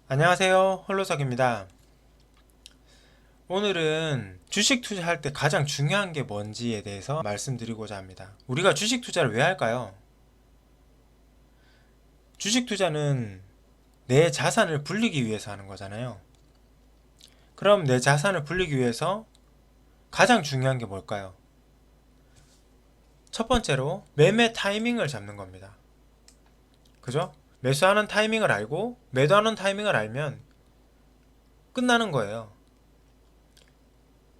안녕하세요, 홀로석입니다. 오늘은 주식 투자할 때 가장 중요한 게 뭔지에 대해서 말씀드리고자 합니다. 우리가 주식 투자를 왜 할까요? 주식 투자는 내 자산을 불리기 위해서 하는 거잖아요. 그럼 내 자산을 불리기 위해서 가장 중요한 게 뭘까요? 첫 번째로 매매 타이밍을 잡는 겁니다. 그죠? 매수하는 타이밍을 알고 매도하는 타이밍을 알면 끝나는 거예요.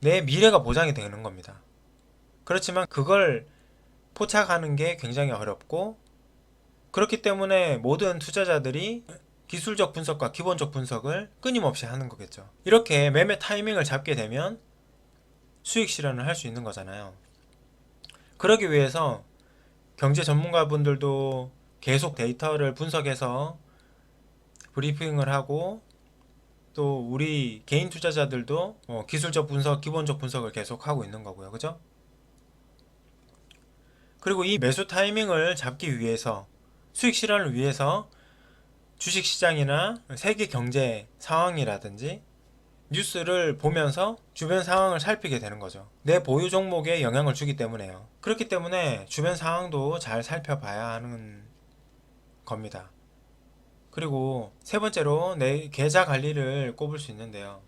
내 미래가 보장이 되는 겁니다. 그렇지만 그걸 포착하는 게 굉장히 어렵고, 그렇기 때문에 모든 투자자들이 기술적 분석과 기본적 분석을 끊임없이 하는 거겠죠. 이렇게 매매 타이밍을 잡게 되면 수익 실현을 할 수 있는 거잖아요. 그러기 위해서 경제 전문가분들도 계속 데이터를 분석해서 브리핑을 하고, 또 우리 개인 투자자들도 기술적 분석, 기본적 분석을 계속 하고 있는 거고요. 그죠? 그리고 이 매수 타이밍을 잡기 위해서, 수익 실현을 위해서 주식시장이나 세계 경제 상황이라든지 뉴스를 보면서 주변 상황을 살피게 되는 거죠. 내 보유 종목에 영향을 주기 때문에요. 그렇기 때문에 주변 상황도 잘 살펴봐야 하는 겁니다. 그리고 세 번째로 내 계좌 관리를 꼽을 수 있는데요.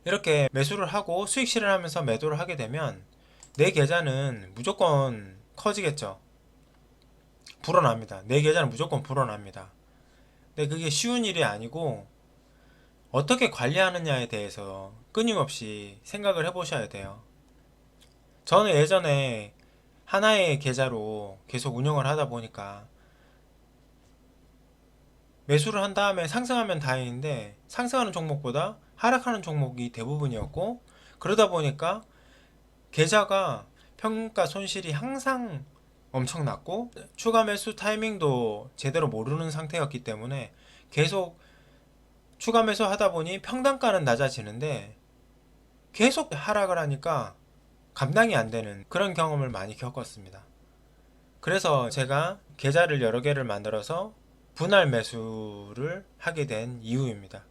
이렇게 매수를 하고 수익 실현하면서 매도를 하게 되면 내 계좌는 무조건 커지겠죠. 불어납니다. 내 계좌는 무조건 불어납니다. 근데 그게 쉬운 일이 아니고, 어떻게 관리하느냐에 대해서 끊임없이 생각을 해보셔야 돼요. 저는 예전에 하나의 계좌로 계속 운영을 하다 보니까 매수를 한 다음에 상승하면 다행인데 상승하는 종목보다 하락하는 종목이 대부분이었고, 그러다 보니까 계좌가 평가 손실이 항상 엄청났고 추가 매수 타이밍도 제대로 모르는 상태였기 때문에 계속 추가 매수 하다 보니 평단가는 낮아지는데 계속 하락을 하니까 감당이 안 되는 그런 경험을 많이 겪었습니다. 그래서 제가 계좌를 여러 개를 만들어서 분할 매수를 하게 된 이유입니다.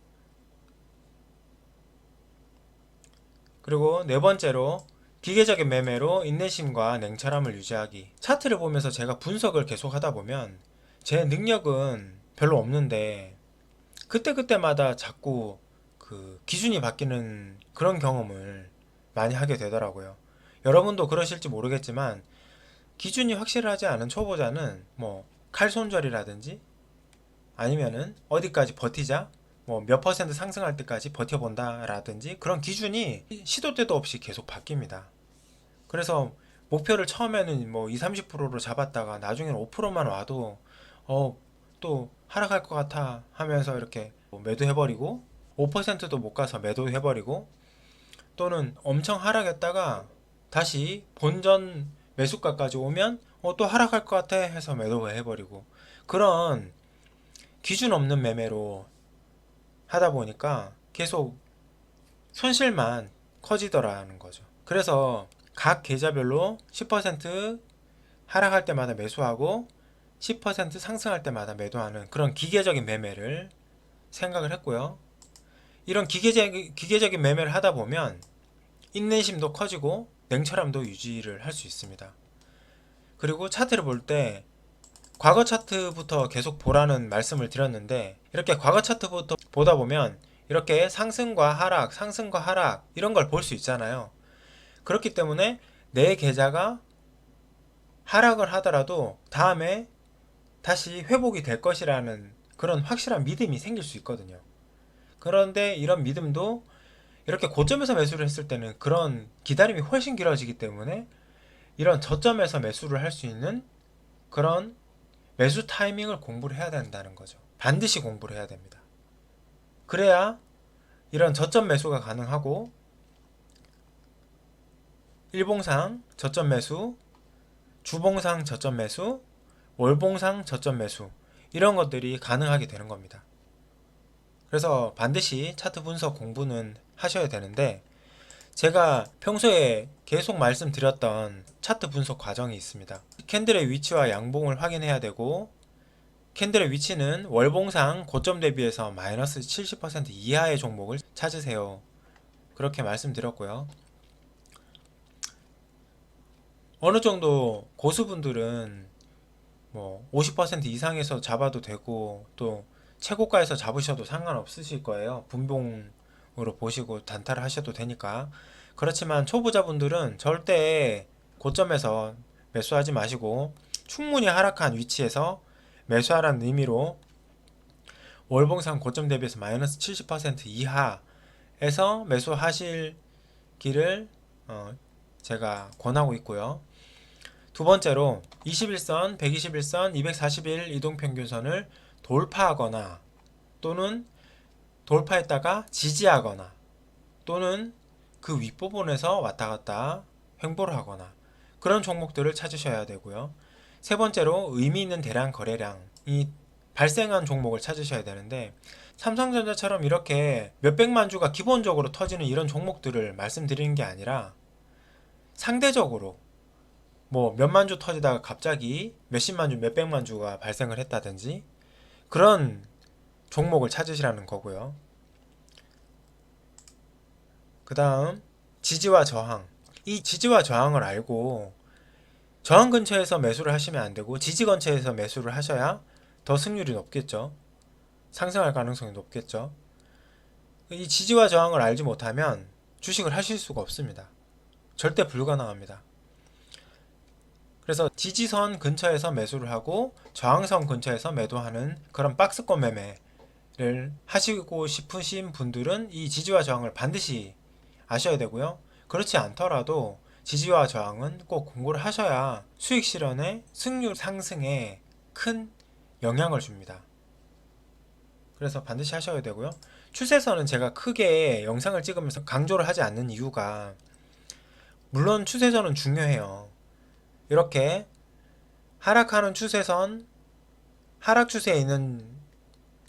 그리고 네 번째로 기계적인 매매로 인내심과 냉철함을 유지하기. 차트를 보면서 제가 분석을 계속 하다 보면 제 능력은 별로 없는데 그때그때마다 자꾸 그 기준이 바뀌는 그런 경험을 많이 하게 되더라고요. 여러분도 그러실지 모르겠지만 기준이 확실하지 않은 초보자는 뭐 칼손절이라든지 아니면은 어디까지 버티자, 뭐 몇 퍼센트 상승할 때까지 버텨본다라든지 그런 기준이 시도 때도 없이 계속 바뀝니다. 그래서 목표를 처음에는 뭐 2, 30%로 잡았다가 나중에는 5%만 와도 또 하락할 것 같아 하면서 이렇게 매도해버리고, 5%도 못 가서 매도해버리고, 또는 엄청 하락했다가 다시 본전 매수가까지 오면 또 하락할 것 같아 해서 매도해버리고, 그런 기준 없는 매매로 하다 보니까 계속 손실만 커지더라는 거죠. 그래서 각 계좌별로 10% 하락할 때마다 매수하고 10% 상승할 때마다 매도하는 그런 기계적인 매매를 생각을 했고요. 이런 기계적인 매매를 하다 보면 인내심도 커지고 냉철함도 유지를 할 수 있습니다. 그리고 차트를 볼 때 과거 차트부터 계속 보라는 말씀을 드렸는데, 이렇게 과거 차트부터 보다 보면 이렇게 상승과 하락, 상승과 하락 이런 걸 볼 수 있잖아요. 그렇기 때문에 내 계좌가 하락을 하더라도 다음에 다시 회복이 될 것이라는 그런 확실한 믿음이 생길 수 있거든요. 그런데 이런 믿음도 이렇게 고점에서 매수를 했을 때는 그런 기다림이 훨씬 길어지기 때문에 이런 저점에서 매수를 할 수 있는 그런 매수 타이밍을 공부를 해야 된다는 거죠. 반드시 공부를 해야 됩니다. 그래야 이런 저점 매수가 가능하고, 일봉상 저점 매수, 주봉상 저점 매수, 월봉상 저점 매수 이런 것들이 가능하게 되는 겁니다. 그래서 반드시 차트 분석 공부는 하셔야 되는데, 제가 평소에 계속 말씀드렸던 차트 분석 과정이 있습니다. 캔들의 위치와 양봉을 확인해야 되고, 캔들의 위치는 월봉상 고점 대비해서 마이너스 70% 이하의 종목을 찾으세요. 그렇게 말씀드렸고요. 어느 정도 고수분들은 뭐 50% 이상에서 잡아도 되고 또 최고가에서 잡으셔도 상관없으실 거예요. 분봉으로 보시고 단타를 하셔도 되니까. 그렇지만 초보자분들은 절대 고점에서 매수하지 마시고 충분히 하락한 위치에서 매수하라는 의미로 월봉상 고점 대비해서 마이너스 70% 이하에서 매수하실 길을 제가 권하고 있고요. 두 번째로 21선, 121선, 241 이동평균선을 돌파하거나 또는 돌파했다가 지지하거나 또는 그 윗부분에서 왔다 갔다 횡보를 하거나 그런 종목들을 찾으셔야 되고요. 세 번째로 의미 있는 대량 거래량이 발생한 종목을 찾으셔야 되는데 삼성전자처럼 이렇게 몇백만 주가 기본적으로 터지는 이런 종목들을 말씀드리는 게 아니라 상대적으로 뭐 몇만 주 터지다가 갑자기 몇십만 주, 몇백만 주가 발생을 했다든지 그런 종목을 찾으시라는 거고요. 그 다음 지지와 저항. 이 지지와 저항을 알고 저항 근처에서 매수를 하시면 안 되고 지지 근처에서 매수를 하셔야 더 승률이 높겠죠. 상승할 가능성이 높겠죠. 이 지지와 저항을 알지 못하면 주식을 하실 수가 없습니다. 절대 불가능합니다. 그래서 지지선 근처에서 매수를 하고 저항선 근처에서 매도하는 그런 박스권 매매를 하시고 싶으신 분들은 이 지지와 저항을 반드시 아셔야 되고요. 그렇지 않더라도 지지와 저항은 꼭 공부를 하셔야 수익 실현에 승률 상승에 큰 영향을 줍니다. 그래서 반드시 하셔야 되고요. 추세선은 제가 크게 영상을 찍으면서 강조를 하지 않는 이유가 물론 추세선은 중요해요. 이렇게 하락하는 추세선, 하락 추세에 있는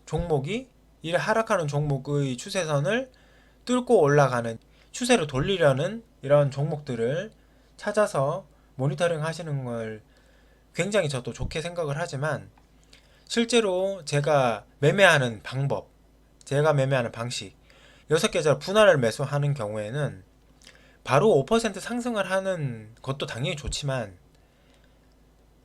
종목이 이 하락하는 종목의 추세선을 뚫고 올라가는 추세로 돌리려는 이런 종목들을 찾아서 모니터링 하시는 걸 굉장히 저도 좋게 생각을 하지만 실제로 제가 매매하는 방법, 제가 매매하는 방식 6계절 분할을 매수하는 경우에는 바로 5% 상승을 하는 것도 당연히 좋지만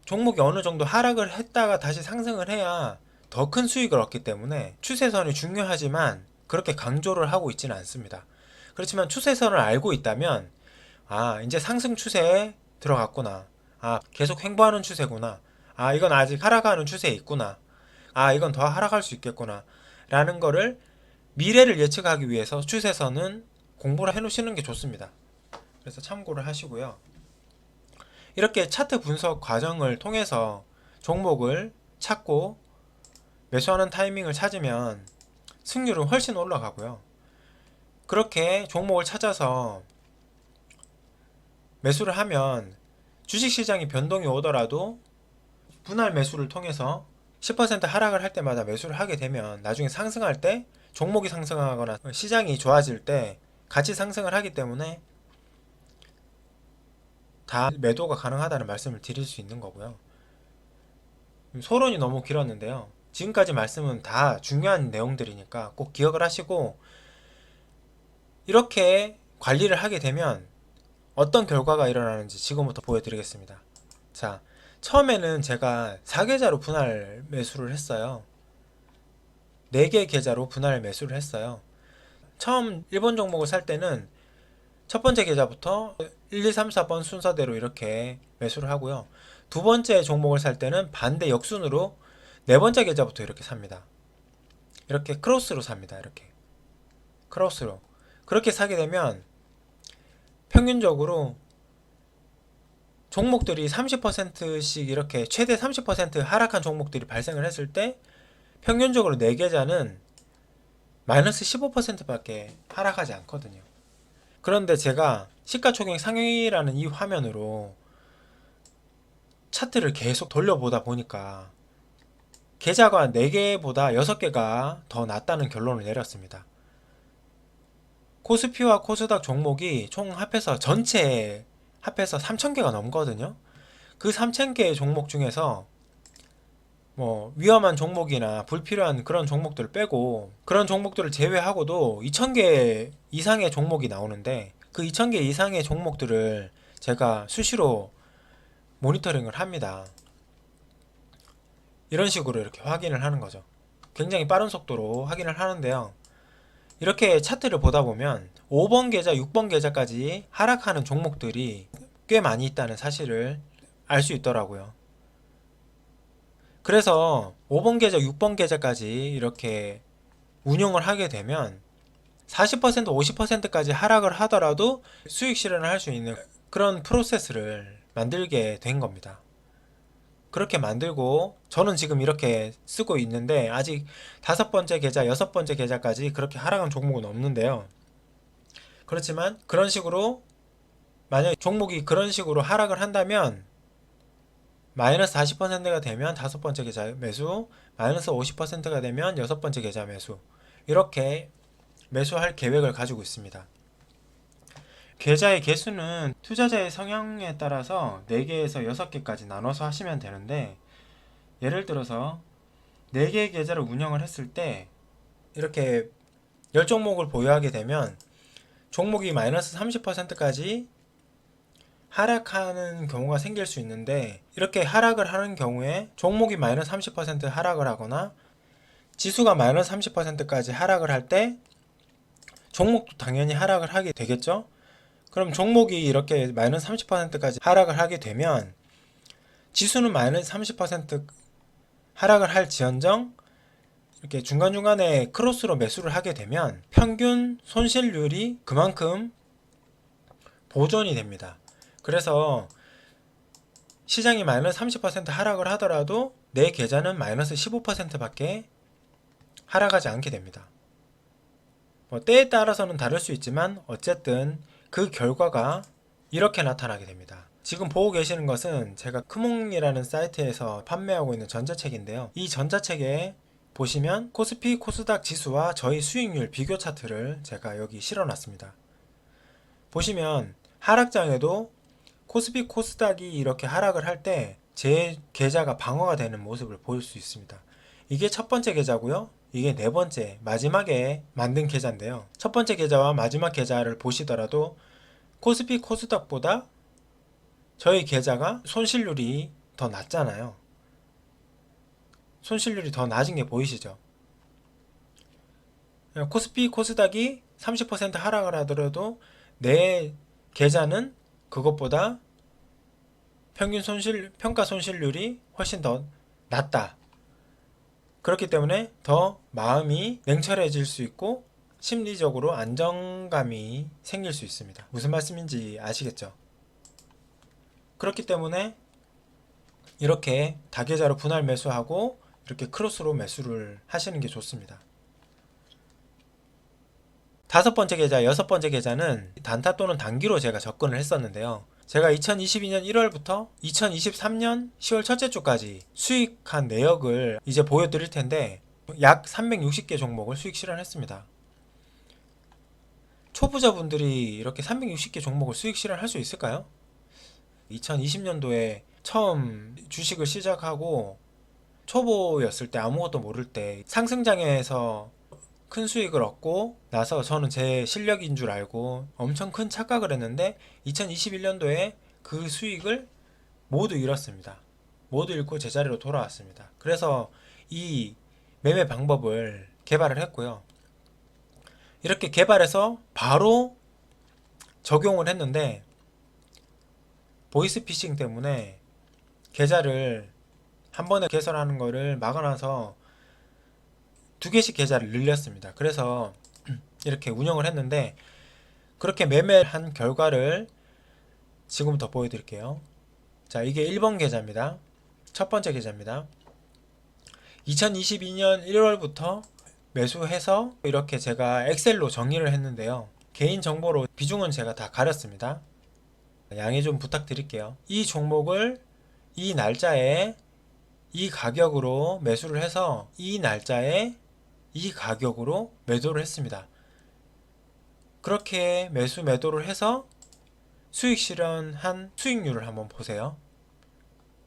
종목이 어느 정도 하락을 했다가 다시 상승을 해야 더 큰 수익을 얻기 때문에 추세선이 중요하지만 그렇게 강조를 하고 있지는 않습니다. 그렇지만 추세선을 알고 있다면 이제 상승 추세에 들어갔구나. 계속 횡보하는 추세구나. 이건 아직 하락하는 추세에 있구나. 이건 더 하락할 수 있겠구나. 라는 거를 미래를 예측하기 위해서 추세선은 공부를 해 놓으시는 게 좋습니다. 그래서 참고를 하시고요. 이렇게 차트 분석 과정을 통해서 종목을 찾고 매수하는 타이밍을 찾으면 승률은 훨씬 올라가고요. 그렇게 종목을 찾아서 매수를 하면 주식시장이 변동이 오더라도 분할 매수를 통해서 10% 하락을 할 때마다 매수를 하게 되면 나중에 상승할 때 종목이 상승하거나 시장이 좋아질 때 같이 상승을 하기 때문에 다 매도가 가능하다는 말씀을 드릴 수 있는 거고요. 소론이 너무 길었는데요. 지금까지 말씀은 다 중요한 내용들이니까 꼭 기억을 하시고 이렇게 관리를 하게 되면 어떤 결과가 일어나는지 지금부터 보여드리겠습니다. 자, 처음에는 제가 4계좌로 분할 매수를 했어요. 4개 계좌로 분할 매수를 했어요. 처음 1번 종목을 살 때는 첫 번째 계좌부터 1, 2, 3, 4번 순서대로 이렇게 매수를 하고요. 두 번째 종목을 살 때는 반대 역순으로 네 번째 계좌부터 이렇게 삽니다. 이렇게 크로스로 삽니다. 이렇게 크로스로 그렇게 사게 되면 평균적으로 종목들이 30%씩 이렇게 최대 30% 하락한 종목들이 발생을 했을 때 평균적으로 4계좌는 마이너스 15%밖에 하락하지 않거든요. 그런데 제가 시가총액 상위라는 이 화면으로 차트를 계속 돌려보다 보니까 계좌가 4개보다 6개가 더 낫다는 결론을 내렸습니다. 코스피와 코스닥 종목이 총 합해서 전체 합해서 3,000개가 넘거든요. 그 3,000개의 종목 중에서 뭐 위험한 종목이나 불필요한 그런 종목들을 빼고 그런 종목들을 제외하고도 2,000개 이상의 종목이 나오는데 그 2,000개 이상의 종목들을 제가 수시로 모니터링을 합니다. 이런 식으로 이렇게 확인을 하는 거죠. 굉장히 빠른 속도로 확인을 하는데요. 이렇게 차트를 보다 보면 5번 계좌, 6번 계좌까지 하락하는 종목들이 꽤 많이 있다는 사실을 알 수 있더라고요. 그래서 5번 계좌, 6번 계좌까지 이렇게 운용을 하게 되면 40%, 50%까지 하락을 하더라도 수익 실현을 할 수 있는 그런 프로세스를 만들게 된 겁니다. 그렇게 만들고 저는 지금 이렇게 쓰고 있는데 아직 5번째 계좌, 6번째 계좌까지 그렇게 하락한 종목은 없는데요. 그렇지만 그런 식으로 만약에 종목이 그런 식으로 하락을 한다면 마이너스 40%가 되면 5번째 계좌 매수, 마이너스 50%가 되면 6번째 계좌 매수, 이렇게 매수할 계획을 가지고 있습니다. 계좌의 개수는 투자자의 성향에 따라서 4개에서 6개까지 나눠서 하시면 되는데, 예를 들어서 4개의 계좌를 운영을 했을 때 이렇게 10종목을 보유하게 되면 종목이 마이너스 30%까지 하락하는 경우가 생길 수 있는데, 이렇게 하락을 하는 경우에 종목이 마이너스 30% 하락을 하거나 지수가 마이너스 30%까지 하락을 할 때 종목도 당연히 하락을 하게 되겠죠. 그럼 종목이 이렇게 마이너스 30%까지 하락을 하게 되면 지수는 마이너스 30% 하락을 할 지언정 이렇게 중간중간에 크로스로 매수를 하게 되면 평균 손실률이 그만큼 보존이 됩니다. 그래서 시장이 마이너스 30% 하락을 하더라도 내 계좌는 마이너스 15%밖에 하락하지 않게 됩니다. 뭐 때에 따라서는 다를 수 있지만 어쨌든 그 결과가 이렇게 나타나게 됩니다. 지금 보고 계시는 것은 제가 크몽이라는 사이트에서 판매하고 있는 전자책인데요. 이 전자책에 보시면 코스피 코스닥 지수와 저희 수익률 비교 차트를 제가 여기 실어놨습니다. 보시면 하락장에도 코스피 코스닥이 이렇게 하락을 할 때 제 계좌가 방어가 되는 모습을 볼 수 있습니다. 이게 첫 번째 계좌고요. 이게 네 번째 마지막에 만든 계좌인데요. 첫 번째 계좌와 마지막 계좌를 보시더라도 코스피 코스닥보다 저희 계좌가 손실률이 더 낮잖아요. 손실률이 더 낮은 게 보이시죠? 코스피 코스닥이 30% 하락을 하더라도 내 계좌는 그것보다 평균 평가 손실률이 훨씬 더 낮다. 그렇기 때문에 더 마음이 냉철해질 수 있고 심리적으로 안정감이 생길 수 있습니다. 무슨 말씀인지 아시겠죠? 그렇기 때문에 이렇게 다계좌로 분할 매수하고 이렇게 크로스로 매수를 하시는 게 좋습니다. 5번째 계좌, 6번째 계좌는 단타 또는 단기로 제가 접근을 했었는데요. 제가 2022년 1월부터 2023년 10월 첫째 주까지 수익한 내역을 이제 보여드릴 텐데 약 360개 종목을 수익 실현했습니다. 초보자분들이 이렇게 360개 종목을 수익 실현할 수 있을까요? 2020년도에 처음 주식을 시작하고 초보였을 때 아무것도 모를 때 상승장에서 큰 수익을 얻고 나서 저는 제 실력인 줄 알고 엄청 큰 착각을 했는데 2021년도에 그 수익을 모두 잃었습니다. 모두 잃고 제자리로 돌아왔습니다. 그래서 이 매매 방법을 개발을 했고요. 이렇게 개발해서 바로 적용을 했는데 보이스피싱 때문에 계좌를 한 번에 개설하는 거를 막아놔서 2개씩 계좌를 늘렸습니다. 그래서 이렇게 운영을 했는데 그렇게 매매한 결과를 지금부터 보여드릴게요. 자, 이게 1번 계좌입니다. 첫 번째 계좌입니다. 2022년 1월부터 매수해서 이렇게 제가 엑셀로 정리를 했는데요. 개인 정보로 비중은 제가 다 가렸습니다. 양해 좀 부탁드릴게요. 이 종목을 이 날짜에 이 가격으로 매수를 해서 이 날짜에 이 가격으로 매도를 했습니다. 그렇게 매도를 해서 수익 실현한 수익률을 한번 보세요.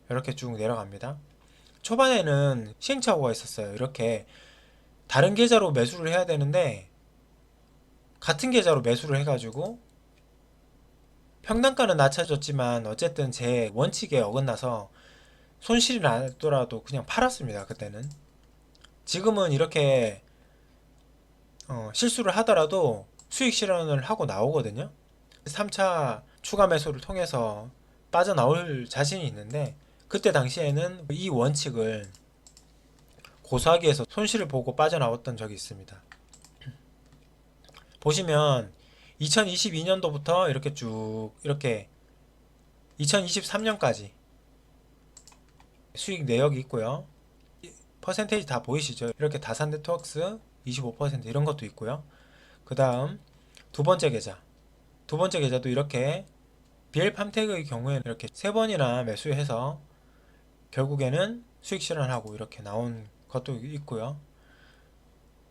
이렇게 쭉 내려갑니다. 초반에는 시행착오가 있었어요. 이렇게 다른 계좌로 매수를 해야 되는데 같은 계좌로 매수를 해가지고 평단가는 낮춰졌지만 어쨌든 제 원칙에 어긋나서 손실이 나더라도 그냥 팔았습니다. 그때는. 지금은 이렇게 실수를 하더라도 수익 실현을 하고 나오거든요. 3차 추가 매수를 통해서 빠져나올 자신이 있는데 그때 당시에는 이 원칙을 고수하기 위해서 손실을 보고 빠져나왔던 적이 있습니다. 보시면 2022년도부터 이렇게 쭉 이렇게 2023년까지 수익 내역이 있고요. 퍼센테이지 다 보이시죠? 이렇게 다산 네트워크스 25% 이런 것도 있고요. 그 다음 두 번째 계좌. 두 번째 계좌도 이렇게 BL팜텍의 경우에는 이렇게 세 번이나 매수해서 결국에는 수익 실현하고 이렇게 나온 것도 있고요.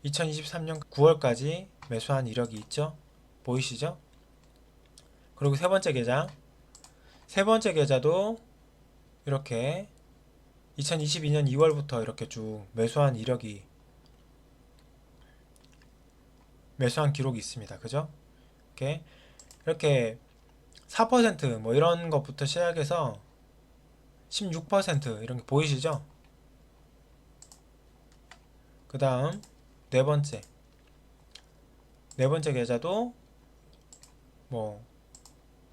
2023년 9월까지 매수한 이력이 있죠? 보이시죠? 그리고 세 번째 계좌. 세 번째 계좌도 이렇게 2022년 2월부터 이렇게 쭉 매수한 이력이 매수한 기록이 있습니다. 그죠? 이렇게 4%뭐 이런 것부터 시작해서 16% 이런 게 보이시죠? 그 다음 네 번째 계좌도 뭐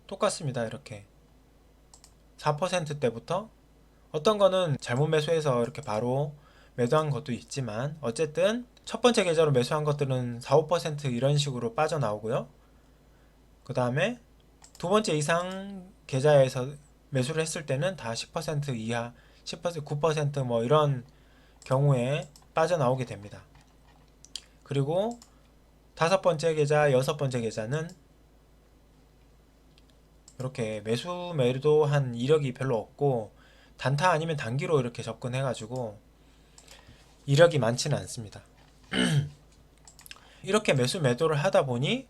똑같습니다. 이렇게 4%대부터 어떤 거는 잘못 매수해서 이렇게 바로 매도한 것도 있지만 어쨌든 첫 번째 계좌로 매수한 것들은 4, 5% 이런 식으로 빠져나오고요. 그 다음에 두 번째 이상 계좌에서 매수를 했을 때는 다 10% 이하, 10%, 9%뭐 이런 경우에 빠져나오게 됩니다. 그리고 다섯 번째 계좌, 여섯 번째 계좌는 이렇게 매수 매도한 이력이 별로 없고 단타 아니면 단기로 이렇게 접근해가지고 이력이 많지는 않습니다. 이렇게 매수 매도를 하다 보니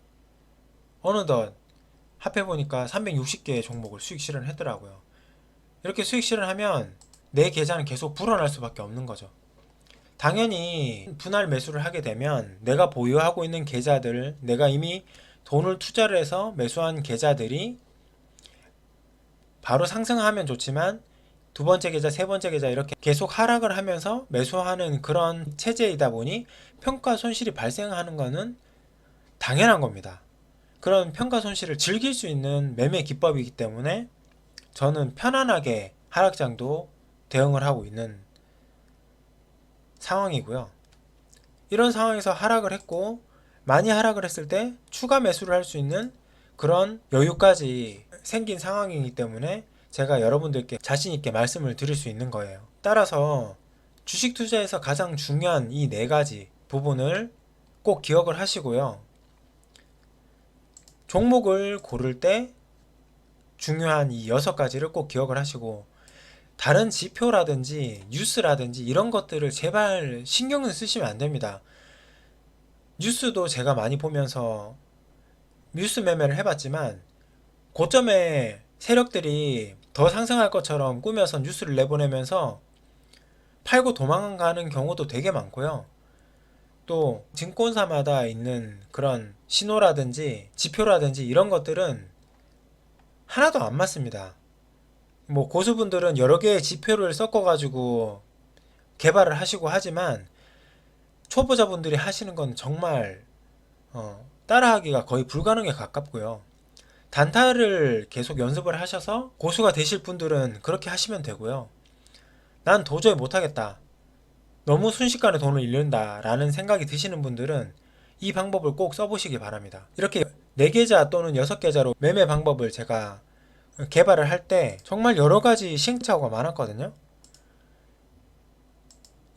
어느덧 합해보니까 360개의 종목을 수익 실현했더라고요. 이렇게 수익 실현하면 내 계좌는 계속 불어날 수밖에 없는 거죠. 당연히 분할 매수를 하게 되면 내가 보유하고 있는 계좌들, 내가 이미 돈을 투자를 해서 매수한 계좌들이 바로 상승하면 좋지만 두 번째 계좌, 세 번째 계좌 이렇게 계속 하락을 하면서 매수하는 그런 체제이다 보니 평가 손실이 발생하는 것은 당연한 겁니다. 그런 평가 손실을 즐길 수 있는 매매 기법이기 때문에 저는 편안하게 하락장도 대응을 하고 있는 상황이고요. 이런 상황에서 하락을 했고 많이 하락을 했을 때 추가 매수를 할 수 있는 그런 여유까지 생긴 상황이기 때문에 제가 여러분들께 자신 있게 말씀을 드릴 수 있는 거예요. 따라서 주식 투자에서 가장 중요한 이 네 가지 부분을 꼭 기억을 하시고요. 종목을 고를 때 중요한 이 6가지를 꼭 기억을 하시고 다른 지표라든지 뉴스라든지 이런 것들을 제발 신경을 쓰시면 안 됩니다. 뉴스도 제가 많이 보면서 뉴스 매매를 해봤지만 고점에 세력들이 더 상승할 것처럼 꾸며서 뉴스를 내보내면서 팔고 도망가는 경우도 되게 많고요. 또 증권사마다 있는 그런 신호라든지 지표라든지 이런 것들은 하나도 안 맞습니다. 뭐 고수분들은 여러 개의 지표를 섞어가지고 개발을 하시고 하지만 초보자분들이 하시는 건 정말 따라하기가 거의 불가능에 가깝고요. 단타를 계속 연습을 하셔서 고수가 되실 분들은 그렇게 하시면 되고요. 난 도저히 못하겠다. 너무 순식간에 돈을 잃는다 라는 생각이 드시는 분들은 이 방법을 꼭 써보시기 바랍니다. 이렇게 4계좌 또는 6계좌로 매매 방법을 제가 개발을 할 때 정말 여러가지 시행착오가 많았거든요.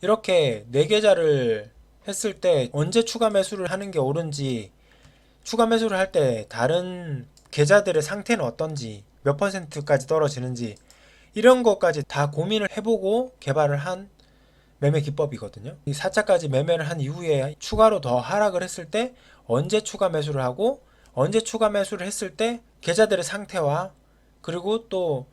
이렇게 4계좌를 했을 때 언제 추가 매수를 하는 게 옳은지, 추가 매수를 할 때 다른 계좌들의 상태는 어떤지, 몇 %까지 떨어지는지 이런 것까지 다 고민을 해보고 개발을 한 매매 기법이거든요. 이 4차까지 매매를 한 이후에 추가로 더 하락을 했을 때 언제 추가 매수를 하고 언제 추가 매수를 했을 때 계좌들의 상태와 그리고 또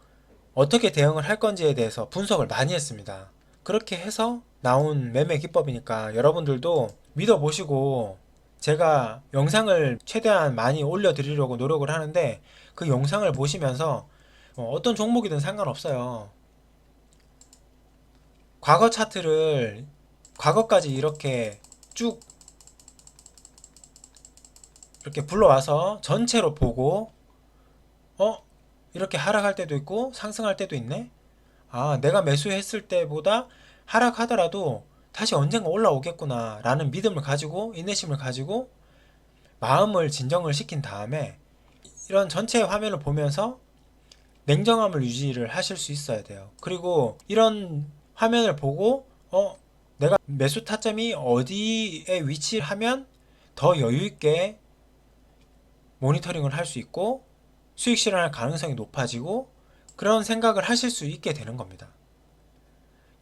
어떻게 대응을 할 건지에 대해서 분석을 많이 했습니다. 그렇게 해서 나온 매매 기법이니까 여러분들도 믿어보시고, 제가 영상을 최대한 많이 올려드리려고 노력을 하는데 그 영상을 보시면서 어떤 종목이든 상관없어요. 과거 차트를 과거까지 이렇게 쭉 이렇게 불러와서 전체로 보고 이렇게 하락할 때도 있고 상승할 때도 있네. 아, 내가 매수했을 때보다 하락하더라도 다시 언젠가 올라오겠구나 라는 믿음을 가지고, 인내심을 가지고 마음을 진정을 시킨 다음에 이런 전체 화면을 보면서 냉정함을 유지를 하실 수 있어야 돼요. 그리고 이런 화면을 보고 내가 매수 타점이 어디에 위치하면 더 여유 있게 모니터링을 할 수 있고 수익 실현할 가능성이 높아지고, 그런 생각을 하실 수 있게 되는 겁니다.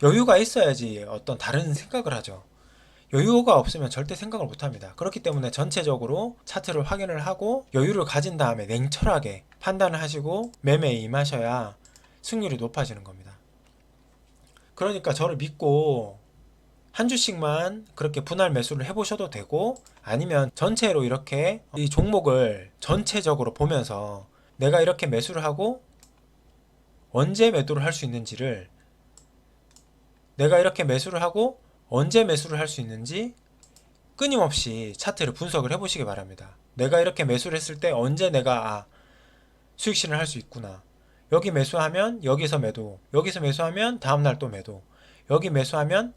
여유가 있어야지 어떤 다른 생각을 하죠. 여유가 없으면 절대 생각을 못 합니다. 그렇기 때문에 전체적으로 차트를 확인을 하고 여유를 가진 다음에 냉철하게 판단을 하시고 매매에 임하셔야 승률이 높아지는 겁니다. 그러니까 저를 믿고 한 주씩만 그렇게 분할 매수를 해보셔도 되고, 아니면 전체로 이렇게 이 종목을 전체적으로 보면서 내가 이렇게 매수를 하고 언제 매도를 할 수 있는지를, 내가 이렇게 매수를 하고 언제 매수를 할 수 있는지 끊임없이 차트를 분석을 해보시기 바랍니다. 내가 이렇게 매수를 했을 때 언제 내가 수익 실현을 할 수 있구나. 여기 매수하면 여기서 매도, 여기서 매수하면 다음날 또 매도, 여기 매수하면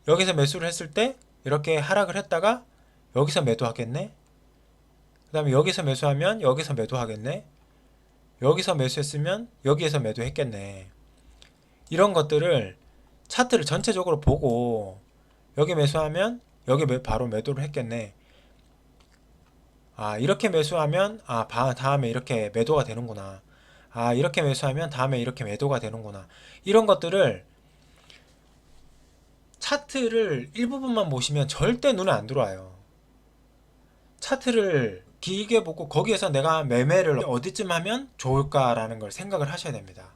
여기서 매수를 했을 때 이렇게 하락을 했다가 여기서 매도하겠네. 그 다음에 여기서 매수하면 여기서 매도하겠네. 여기서 매수했으면 여기에서 매도했겠네. 이런 것들을 차트를 전체적으로 보고 여기 매수하면 여기 바로 매도를 했겠네. 아, 이렇게 매수하면 다음에 이렇게 매도가 되는구나. 아, 이렇게 매수하면 다음에 이렇게 매도가 되는구나. 이런 것들을 차트를 일부분만 보시면 절대 눈에 안 들어와요. 차트를 길게 보고 거기에서 내가 매매를 어디쯤 하면 좋을까라는 걸 생각을 하셔야 됩니다.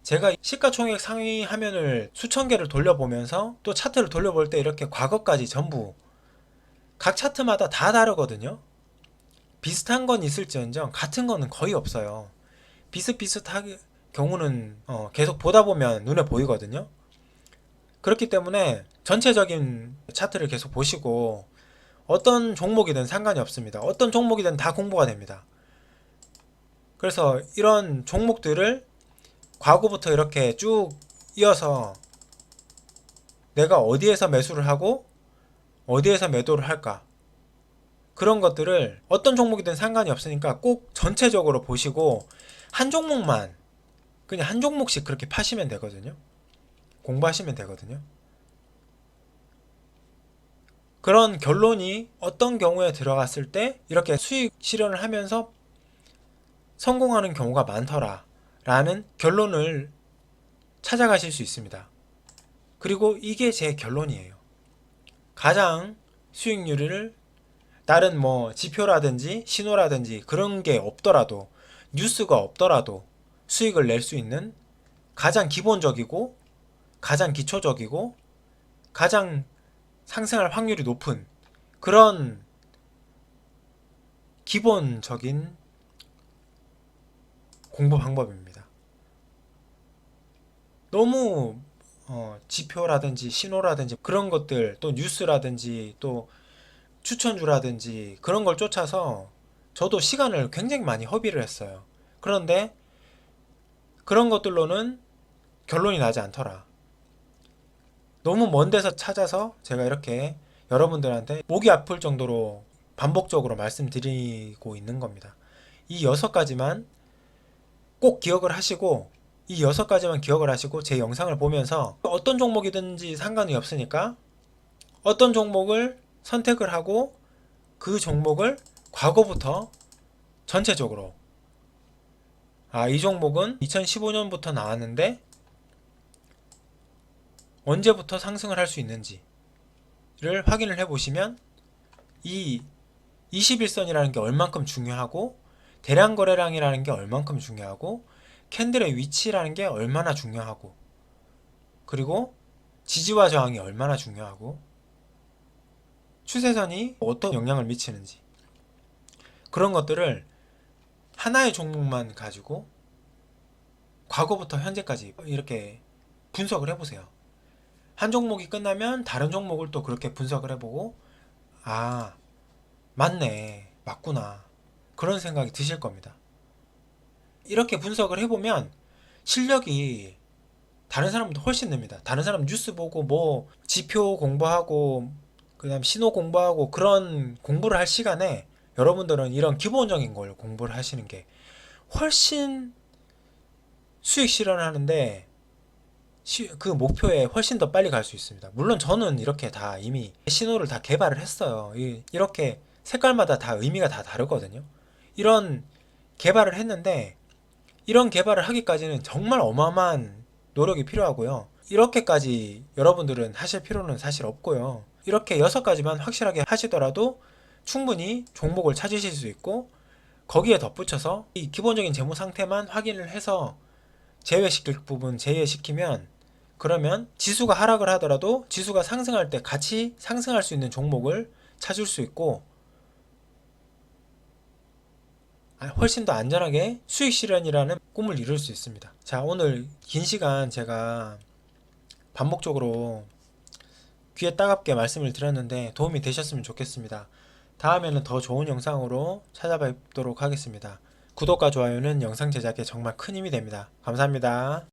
제가 시가총액 상위 화면을 수천 개를 돌려보면서 또 차트를 돌려볼 때 이렇게 과거까지 전부 각 차트마다 다 다르거든요. 비슷한 건 있을지언정 같은 거는 거의 없어요. 비슷비슷하게 경우는 계속 보다 보면 눈에 보이거든요. 그렇기 때문에 전체적인 차트를 계속 보시고 어떤 종목이든 상관이 없습니다. 어떤 종목이든 다 공부가 됩니다. 그래서 이런 종목들을 과거부터 이렇게 쭉 이어서 내가 어디에서 매수를 하고 어디에서 매도를 할까, 그런 것들을 어떤 종목이든 상관이 없으니까 꼭 전체적으로 보시고 한 종목만, 그냥 한 종목씩 그렇게 파시면 되거든요. 공부하시면 되거든요. 그런 결론이 어떤 경우에 들어갔을 때 이렇게 수익 실현을 하면서 성공하는 경우가 많더라 라는 결론을 찾아가실 수 있습니다. 그리고 이게 제 결론이에요. 가장 수익률을 다른 지표라든지 신호라든지 그런 게 없더라도, 뉴스가 없더라도 수익을 낼 수 있는 가장 기본적이고 가장 기초적이고 가장 상승할 확률이 높은 그런 기본적인 공부 방법입니다. 너무 지표라든지 신호라든지 그런 것들, 또 뉴스라든지 또 추천주라든지 그런 걸 쫓아서 저도 시간을 굉장히 많이 허비를 했어요. 그런데 그런 것들로는 결론이 나지 않더라. 너무 먼 데서 찾아서 제가 이렇게 여러분들한테 목이 아플 정도로 반복적으로 말씀드리고 있는 겁니다. 이 6가지만 꼭 기억을 하시고, 이 6가지만 기억을 하시고 제 영상을 보면서 어떤 종목이든지 상관이 없으니까 어떤 종목을 선택을 하고 그 종목을 과거부터 전체적으로, 이 종목은 2015년부터 나왔는데 언제부터 상승을 할 수 있는지를 확인을 해보시면 이 21선이라는 게 얼만큼 중요하고 대량 거래량이라는 게 얼만큼 중요하고 캔들의 위치라는 게 얼마나 중요하고 그리고 지지와 저항이 얼마나 중요하고 추세선이 어떤 영향을 미치는지 그런 것들을 하나의 종목만 가지고 과거부터 현재까지 이렇게 분석을 해보세요. 한 종목이 끝나면 다른 종목을 또 그렇게 분석을 해보고 아, 맞네, 맞구나, 그런 생각이 드실 겁니다. 이렇게 분석을 해보면 실력이 다른 사람보다 훨씬 납니다. 다른 사람 뉴스 보고 뭐 지표 공부하고 그다음 신호 공부하고 그런 공부를 할 시간에 여러분들은 이런 기본적인 걸 공부를 하시는 게 훨씬 수익 실현하는데 그 목표에 훨씬 더 빨리 갈 수 있습니다. 물론 저는 이렇게 다 이미 신호를 다 개발을 했어요. 이렇게 색깔마다 다 의미가 다 다르거든요. 이런 개발을 했는데 이런 개발을 하기까지는 정말 어마어마한 노력이 필요하고요. 이렇게까지 여러분들은 하실 필요는 사실 없고요. 이렇게 6가지만 확실하게 하시더라도 충분히 종목을 찾으실 수 있고 거기에 덧붙여서 이 기본적인 재무 상태만 확인을 해서 제외시킬 부분 제외시키면 그러면 지수가 하락을 하더라도 지수가 상승할 때 같이 상승할 수 있는 종목을 찾을 수 있고 훨씬 더 안전하게 수익 실현이라는 꿈을 이룰 수 있습니다. 자, 오늘 긴 시간 제가 반복적으로 귀에 따갑게 말씀을 드렸는데 도움이 되셨으면 좋겠습니다. 다음에는 더 좋은 영상으로 찾아뵙도록 하겠습니다. 구독과 좋아요는 영상 제작에 정말 큰 힘이 됩니다. 감사합니다.